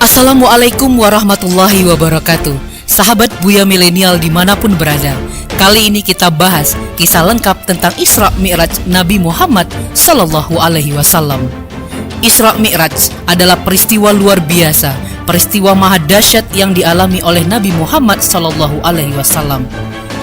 Assalamualaikum warahmatullahi wabarakatuh. Sahabat Buya Milenial dimanapun berada, kali ini kita bahas kisah lengkap tentang Isra Mi'raj Nabi Muhammad Sallallahu Alaihi Wasallam. Isra Mi'raj adalah peristiwa luar biasa, peristiwa maha dahsyat yang dialami oleh Nabi Muhammad Sallallahu Alaihi Wasallam.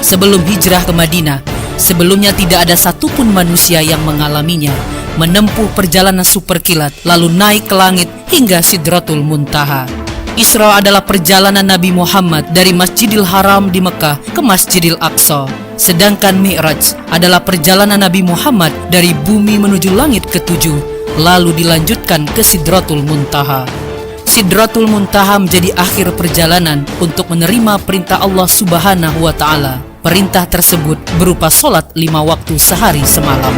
Sebelum hijrah ke Madinah, sebelumnya tidak ada satupun manusia yang mengalaminya, menempuh perjalanan super kilat, lalu naik ke langit hingga Sidratul Muntaha. Isra adalah perjalanan Nabi Muhammad dari Masjidil Haram di Mekah ke Masjidil Aqsa. Sedangkan Mi'raj adalah perjalanan Nabi Muhammad dari bumi menuju langit ketujuh, lalu dilanjutkan ke Sidratul Muntaha. Sidratul Muntaha menjadi akhir perjalanan untuk menerima perintah Allah Subhanahu wa Ta'ala. Perintah tersebut berupa sholat 5 waktu sehari semalam.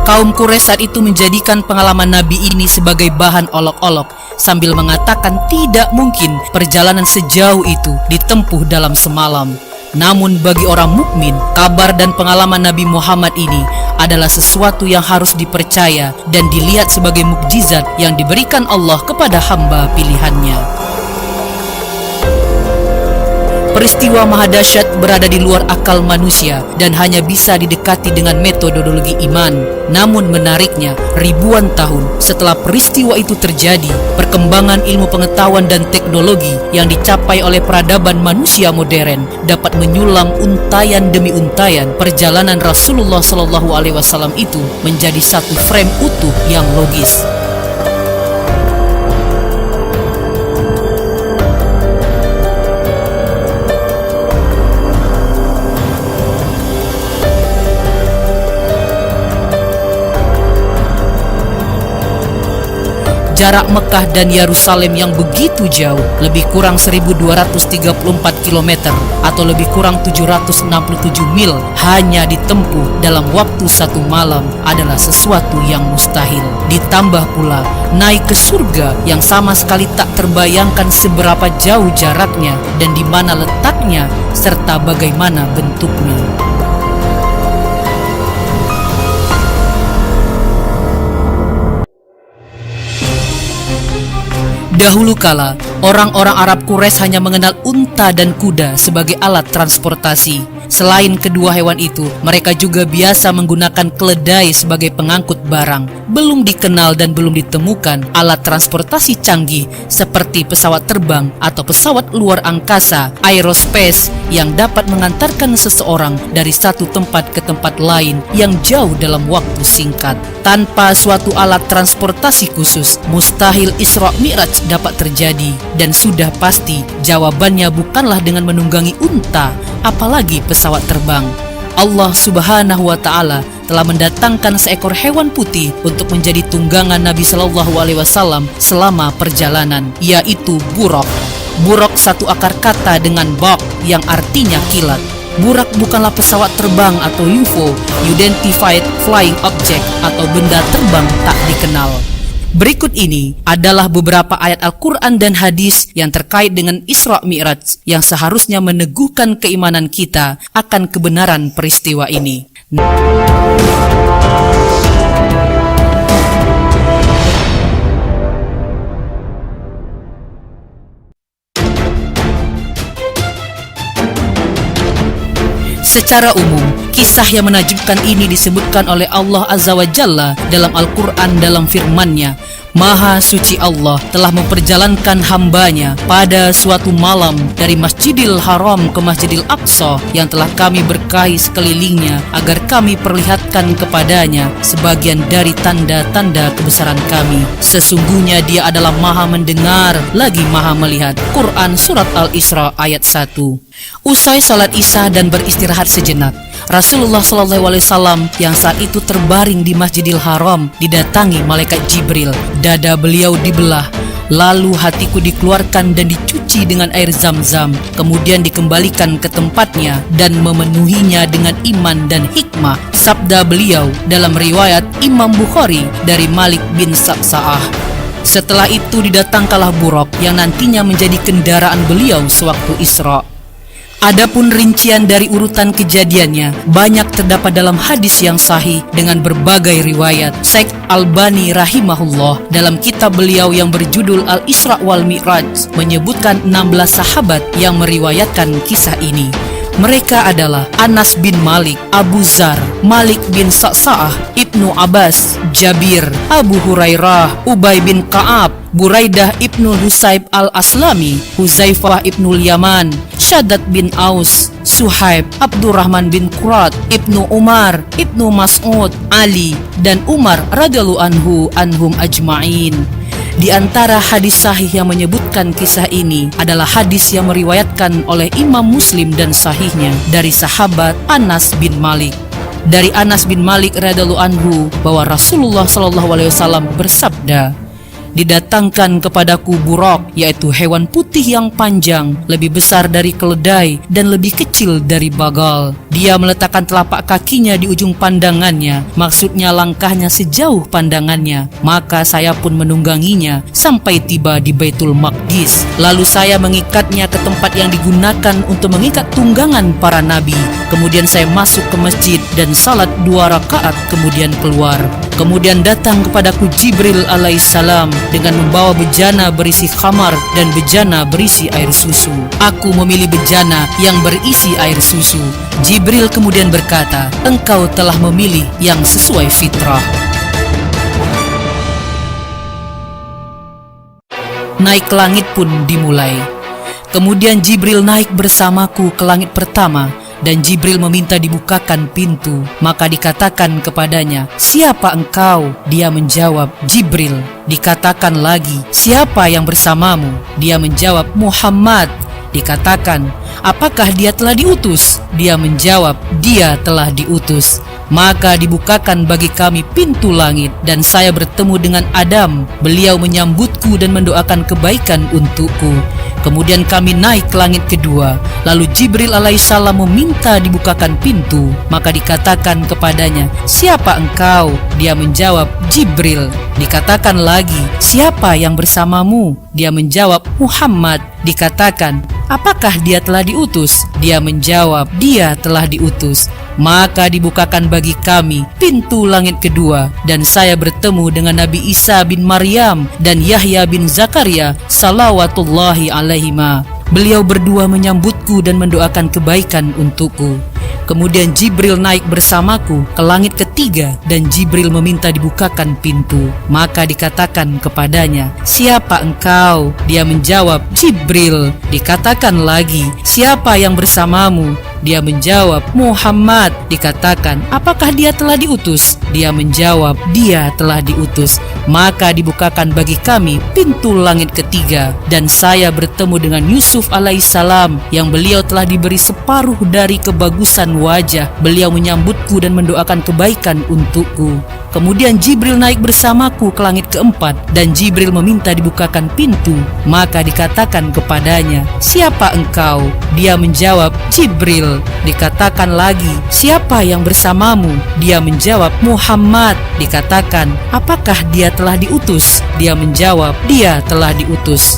Kaum Quraisy saat itu menjadikan pengalaman Nabi ini sebagai bahan olok-olok sambil mengatakan tidak mungkin perjalanan sejauh itu ditempuh dalam semalam. Namun bagi orang mukmin, kabar dan pengalaman Nabi Muhammad ini adalah sesuatu yang harus dipercaya dan dilihat sebagai mukjizat yang diberikan Allah kepada hamba pilihannya. Peristiwa maha dahsyat berada di luar akal manusia dan hanya bisa didekati dengan metodologi iman. Namun menariknya, ribuan tahun setelah peristiwa itu terjadi, perkembangan ilmu pengetahuan dan teknologi yang dicapai oleh peradaban manusia modern dapat menyulam untayan demi untayan perjalanan Rasulullah SAW itu menjadi satu frame utuh yang logis. Jarak Mekah dan Yerusalem yang begitu jauh, lebih kurang 1234 km atau lebih kurang 767 mil, hanya ditempuh dalam waktu 1 malam adalah sesuatu yang mustahil. Ditambah pula naik ke surga yang sama sekali tak terbayangkan seberapa jauh jaraknya dan di mana letaknya serta bagaimana bentuknya. Dahulu kala, orang-orang Arab Quraisy hanya mengenal unta dan kuda sebagai alat transportasi. Selain kedua hewan itu, mereka juga biasa menggunakan keledai sebagai pengangkut barang. Belum dikenal dan belum ditemukan alat transportasi canggih seperti pesawat terbang atau pesawat luar angkasa, aerospace, yang dapat mengantarkan seseorang dari satu tempat ke tempat lain yang jauh dalam waktu singkat. Tanpa suatu alat transportasi khusus, mustahil Isra Mi'raj dapat terjadi, dan sudah pasti jawabannya bukanlah dengan menunggangi unta, apalagi pesawat terbang. Allah Subhanahu wa Ta'ala telah mendatangkan seekor hewan putih untuk menjadi tunggangan Nabi Shallallahu Alaihi Wasallam selama perjalanan, yaitu buraq. Buraq satu akar kata dengan baq yang artinya kilat. Buraq bukanlah pesawat terbang atau UFO, Unidentified Flying Object, atau benda terbang tak dikenal. Berikut ini adalah beberapa ayat Al-Quran dan hadis yang terkait dengan Isra Mi'raj yang seharusnya meneguhkan keimanan kita akan kebenaran peristiwa ini. Secara umum, kisah yang menakjubkan ini disebutkan oleh Allah Azza wa Jalla dalam Al-Quran dalam firman-Nya, Maha suci Allah telah memperjalankan hambanya pada suatu malam dari Masjidil Haram ke Masjidil Aqsa yang telah kami berkahi sekelilingnya agar kami perlihatkan kepadanya sebagian dari tanda-tanda kebesaran kami. Sesungguhnya dia adalah maha mendengar lagi maha melihat. Quran Surat Al-Isra ayat 1. Usai salat Isya dan beristirahat sejenak, Rasulullah SAW yang saat itu terbaring di Masjidil Haram didatangi malaikat Jibril. Dada beliau dibelah, lalu hatiku dikeluarkan dan dicuci dengan air Zam-Zam, kemudian dikembalikan ke tempatnya dan memenuhinya dengan iman dan hikmah. Sabda beliau dalam riwayat Imam Bukhari dari Malik bin Sa'sa'ah. Setelah itu didatangkanlah buraq yang nantinya menjadi kendaraan beliau sewaktu Isra. Adapun rincian dari urutan kejadiannya banyak terdapat dalam hadis yang sahih dengan berbagai riwayat. Syekh Albani rahimahullah dalam kitab beliau yang berjudul Al-Isra wal Mi'raj menyebutkan 16 sahabat yang meriwayatkan kisah ini. Mereka adalah Anas bin Malik, Abu Zar, Malik bin Sa'sa'ah, Ibnu Abbas, Jabir, Abu Hurairah, Ubay bin Ka'ab, Buraidah ibnu Husayb al-Aslami, Huzaifah ibnu Yaman, Shaddad bin Aus, Suhaib, Abdurrahman bin Qurat, Ibnu Umar, Ibnu Mas'ud, Ali, dan Umar radhiyallahu anhum ajma'in. Di antara hadis sahih yang menyebutkan kisah ini adalah hadis yang meriwayatkan oleh Imam Muslim dan sahihnya dari sahabat Anas bin Malik. Dari Anas bin Malik radhiyallahu anhu bahwa Rasulullah SAW bersabda, "Didatangkan kepadaku buraq, yaitu hewan putih yang panjang, lebih besar dari keledai dan lebih kecil dari bagal. Dia meletakkan telapak kakinya di ujung pandangannya, maksudnya langkahnya sejauh pandangannya. Maka saya pun menungganginya sampai tiba di Baitul Maqdis. Lalu saya mengikatnya ke tempat yang digunakan untuk mengikat tunggangan para nabi. Kemudian saya masuk ke masjid dan salat 2 rakaat kemudian keluar. Kemudian datang kepadaku Jibril alaihissalam dengan membawa bejana berisi khamar dan bejana berisi air susu. Aku memilih bejana yang berisi air susu. Jibril kemudian berkata, engkau telah memilih yang sesuai fitrah." Naik ke langit pun dimulai. Kemudian Jibril naik bersamaku ke langit pertama, dan Jibril meminta dibukakan pintu. Maka dikatakan kepadanya, "Siapa engkau?" Dia menjawab, "Jibril." Dikatakan lagi, "Siapa yang bersamamu?" Dia menjawab, "Muhammad." Dikatakan, "Apakah dia telah diutus?" Dia menjawab, "Dia telah diutus." Maka dibukakan bagi kami pintu langit, dan saya bertemu dengan Adam. Beliau menyambutku dan mendoakan kebaikan untukku. Kemudian kami naik ke langit kedua. Lalu Jibril alaihissalam meminta dibukakan pintu. Maka dikatakan kepadanya, "Siapa engkau?" Dia menjawab, "Jibril." Dikatakan lagi, "Siapa yang bersamamu?" Dia menjawab, "Muhammad." Dikatakan, "Apakah dia telah diutus?" Dia menjawab, "Dia telah diutus." Maka dibukakan bagi kami pintu langit kedua, dan saya bertemu dengan Nabi Isa bin Maryam dan Yahya bin Zakaria salawatullahi alaihima. Beliau berdua menyambutku dan mendoakan kebaikan untukku. Kemudian Jibril naik bersamaku ke langit ketiga, dan Jibril meminta dibukakan pintu. Maka dikatakan kepadanya, "Siapa engkau?" Dia menjawab, "Jibril." Dikatakan lagi, "Siapa yang bersamamu?" Dia menjawab, "Muhammad." Dikatakan, "Apakah dia telah diutus?" Dia menjawab, "Dia telah diutus." Maka dibukakan bagi kami pintu langit ketiga, dan saya bertemu dengan Yusuf alaihissalam, yang beliau telah diberi separuh dari kebagusan wajah. Beliau menyambutku dan mendoakan kebaikan untukku. Kemudian Jibril naik bersamaku ke langit keempat, dan Jibril meminta dibukakan pintu. Maka dikatakan kepadanya, "Siapa engkau?" Dia menjawab, "Jibril." Dikatakan lagi, "Siapa yang bersamamu?" Dia menjawab, "Muhammad." Dikatakan, "Apakah dia telah diutus?" Dia menjawab, "Dia telah diutus."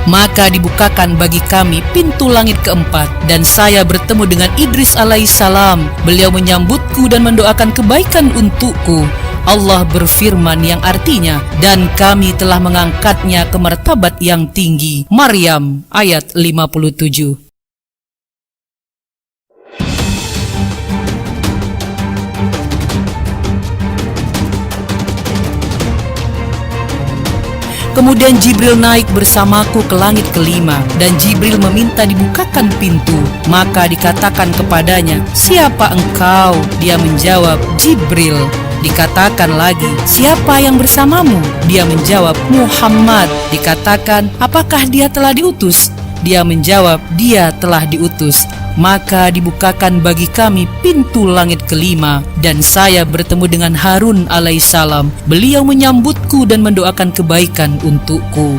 Maka dibukakan bagi kami pintu langit keempat, dan saya bertemu dengan Idris alaihissalam. Beliau menyambutku dan mendoakan kebaikan untukku. Allah berfirman yang artinya, "Dan kami telah mengangkatnya ke martabat yang tinggi." Maryam ayat 57. Kemudian Jibril naik bersamaku ke langit kelima, dan Jibril meminta dibukakan pintu. Maka dikatakan kepadanya, "Siapa engkau?" Dia menjawab, "Jibril." Dikatakan lagi, "Siapa yang bersamamu?" Dia menjawab, "Muhammad." Dikatakan, "Apakah dia telah diutus?" Dia menjawab, "Dia telah diutus." Maka dibukakan bagi kami pintu langit kelima, dan saya bertemu dengan Harun alaihissalam. Beliau menyambutku dan mendoakan kebaikan untukku.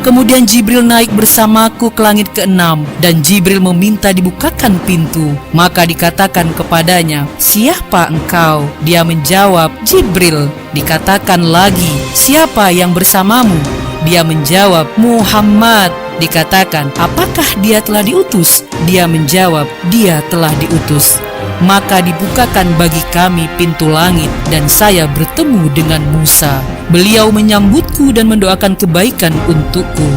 Kemudian Jibril naik bersamaku ke langit ke-6 dan Jibril meminta dibukakan pintu. Maka dikatakan kepadanya, "Siapa engkau?" Dia menjawab, "Jibril." Dikatakan lagi, "Siapa yang bersamamu?" Dia menjawab, "Muhammad." Dikatakan, "Apakah dia telah diutus?" Dia menjawab, "Dia telah diutus." Maka dibukakan bagi kami pintu langit dan saya bertemu dengan Musa. Beliau menyambutku dan mendoakan kebaikan untukku.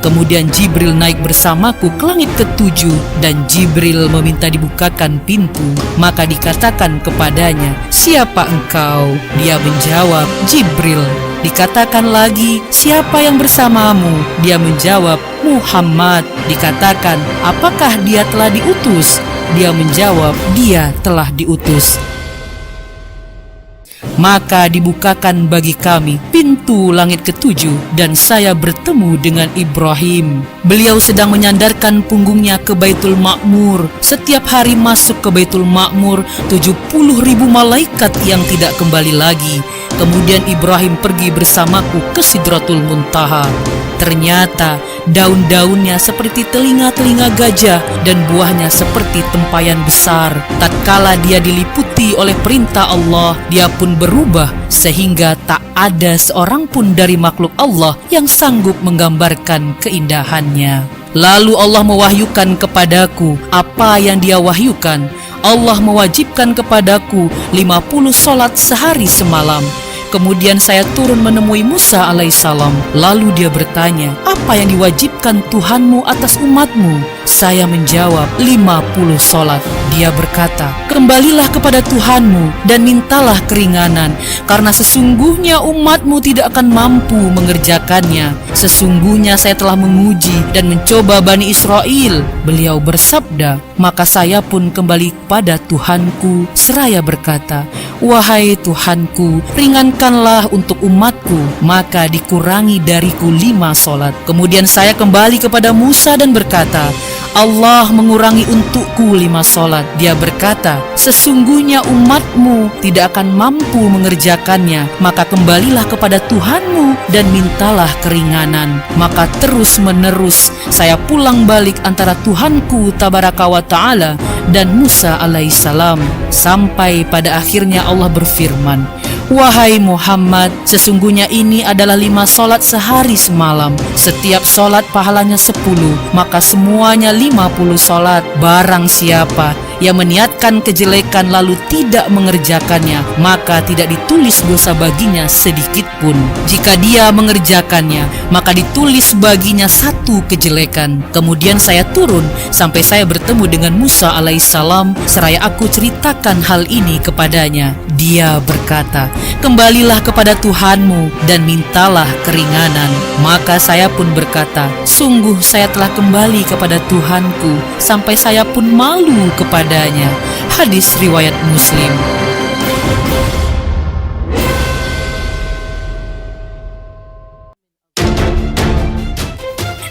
Kemudian Jibril naik bersamaku ke langit ke-7 dan Jibril meminta dibukakan pintu. Maka dikatakan kepadanya, "Siapa engkau?" Dia menjawab, "Jibril." Dikatakan lagi, "Siapa yang bersamamu?" Dia menjawab, "Muhammad." Dikatakan, "Apakah dia telah diutus?" Dia menjawab, "Dia telah diutus." Maka dibukakan bagi kami pintu langit ke-7 dan saya bertemu dengan Ibrahim. Beliau sedang menyandarkan punggungnya ke Baitul Ma'mur. Setiap hari masuk ke Baitul Ma'mur 70.000 malaikat yang tidak kembali lagi. Kemudian Ibrahim pergi bersamaku ke Sidratul Muntaha. Ternyata daun-daunnya seperti telinga-telinga gajah dan buahnya seperti tempayan besar. Tatkala dia diliputi oleh perintah Allah, dia pun berubah sehingga tak ada seorang pun dari makhluk Allah yang sanggup menggambarkan keindahannya. Lalu Allah mewahyukan kepadaku apa yang dia wahyukan. Allah mewajibkan kepadaku 50 sholat sehari semalam. Kemudian saya turun menemui Musa alaihissalam. Lalu dia bertanya, "Apa yang diwajibkan Tuhanmu atas umatmu?" Saya menjawab, 50 sholat. Dia berkata, "Kembalilah kepada Tuhanmu dan mintalah keringanan, karena sesungguhnya umatmu tidak akan mampu mengerjakannya. Sesungguhnya saya telah menguji dan mencoba Bani Israel." Beliau bersabda, maka saya pun kembali kepada Tuhanku seraya berkata, "Wahai Tuhanku, ringankanlah untuk umatku." Maka dikurangi dariku 5 sholat. Kemudian saya kembali kepada Musa dan berkata, "Allah mengurangi untukku 5 sholat." Dia berkata, "Sesungguhnya umatmu tidak akan mampu mengerjakannya. Maka kembalilah kepada Tuhanmu dan mintalah keringanan." Maka terus menerus saya pulang balik antara Tuhanku tabaraka wa ta'ala dan Musa alaihissalam. Sampai pada akhirnya Allah berfirman, "Wahai Muhammad, sesungguhnya ini adalah 5 sholat sehari semalam. Setiap sholat pahalanya 10, maka semuanya 50 sholat. Barang siapa yang meniatkan kejelekan lalu tidak mengerjakannya, maka tidak ditulis dosa baginya sedikit pun. Jika dia mengerjakannya, maka ditulis baginya 1 kejelekan." Kemudian saya turun sampai saya bertemu dengan Musa alaihissalam seraya aku ceritakan hal ini kepadanya. Dia berkata, "Kembalilah kepada Tuhanmu dan mintalah keringanan." Maka saya pun berkata, "Sungguh saya telah kembali kepada Tuhanku sampai saya pun malu kepadanya." Hadis riwayat Muslim.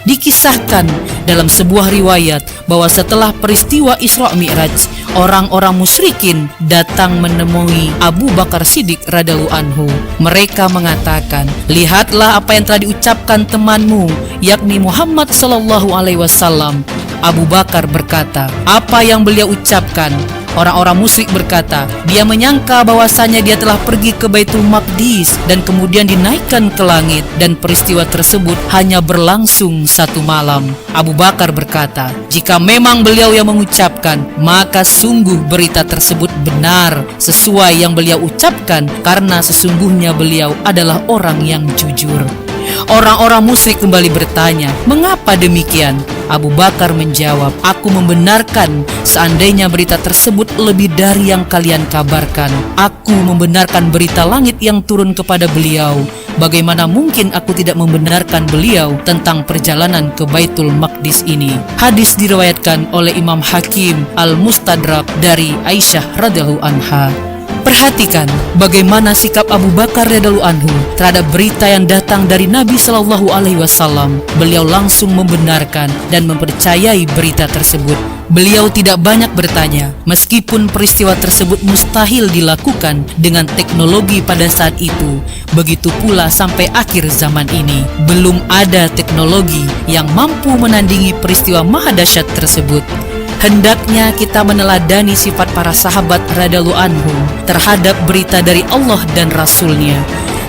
Dikisahkan dalam sebuah riwayat bahwa setelah peristiwa Isra Mi'raj, orang-orang musyrikin datang menemui Abu Bakar Siddiq radhiyallahu anhu. Mereka mengatakan, "Lihatlah apa yang telah diucapkan temanmu, yakni Muhammad sallallahu alaihi wasallam." Abu Bakar berkata, "Apa yang beliau ucapkan?" Orang-orang musyrik berkata, "Dia menyangka bahwasanya dia telah pergi ke Baitul Maqdis dan kemudian dinaikkan ke langit, dan peristiwa tersebut hanya berlangsung 1 malam." Abu Bakar berkata, "Jika memang beliau yang mengucapkan, maka sungguh berita tersebut benar sesuai yang beliau ucapkan, karena sesungguhnya beliau adalah orang yang jujur." Orang-orang musyrik kembali bertanya, "Mengapa demikian?" Abu Bakar menjawab, "Aku membenarkan seandainya berita tersebut lebih dari yang kalian kabarkan. Aku membenarkan berita langit yang turun kepada beliau. Bagaimana mungkin aku tidak membenarkan beliau tentang perjalanan ke Baitul Maqdis ini?" Hadis diriwayatkan oleh Imam Hakim Al-Mustadrak dari Aisyah radhiyallahu anha. Perhatikan bagaimana sikap Abu Bakar radhiyallahu anhu terhadap berita yang datang dari Nabi Shallallahu Alaihi Wasallam. Beliau langsung membenarkan dan mempercayai berita tersebut. Beliau tidak banyak bertanya, meskipun peristiwa tersebut mustahil dilakukan dengan teknologi pada saat itu. Begitu pula sampai akhir zaman ini, belum ada teknologi yang mampu menandingi peristiwa maha dahsyat tersebut. Hendaknya kita meneladani sifat para sahabat radhiyallahu anhum terhadap berita dari Allah dan Rasul-Nya.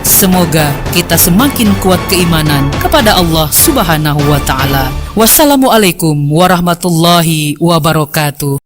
Semoga kita semakin kuat keimanan kepada Allah Subhanahu wa Ta'ala. Wassalamualaikum warahmatullahi wabarakatuh.